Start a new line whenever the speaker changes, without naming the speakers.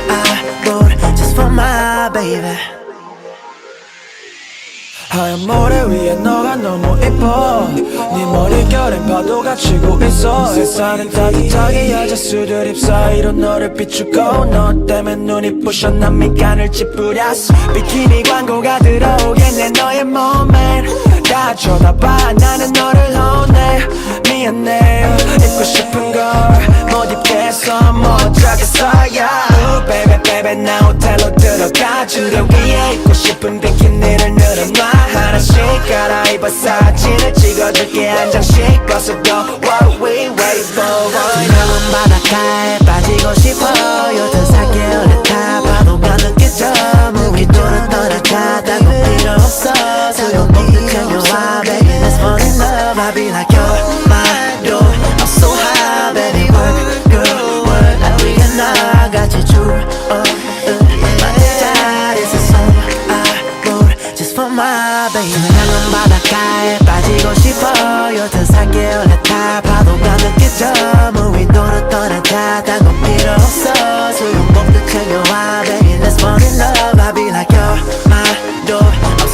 I would just for my baby.
하얀 모래 위에 너가 너무 이뻐 네 머릿결엔 파도가 치고 있어 햇살은 따뜻하게 여자수들 잎 사이로 너를 비추고 너 때문에 눈이 부셔 난 미간을 찌푸렸어 비키니 광고가 들어오겠네 너의 몸에 다 쳐다봐 나는 너를 혼내 미안해 입고 싶은 걸 못 입겠어 못 어쩌겠어 yeah. Ooh, baby baby 나 호텔로 들어가 주려 위에 입고 싶은 비키니를 늘어놔 하나씩 갈아입어 사진을 찍어줄게 한 장씩 벗어도 What we wait for
투명한 바닷가에 빠지고 싶어요 더 살게 올라타 파도가 느껴져 무기도로 떠나자 따고 필요 없어 소용없는 그녀와 baby let's fall in love I'll be like you're my door I'm so high baby work girl work 나 위에 나같이 my baby 투명한 바닷가에 빠지고 싶어요 더 살게 올라타 파도가 느껴져 무위도로 떠나자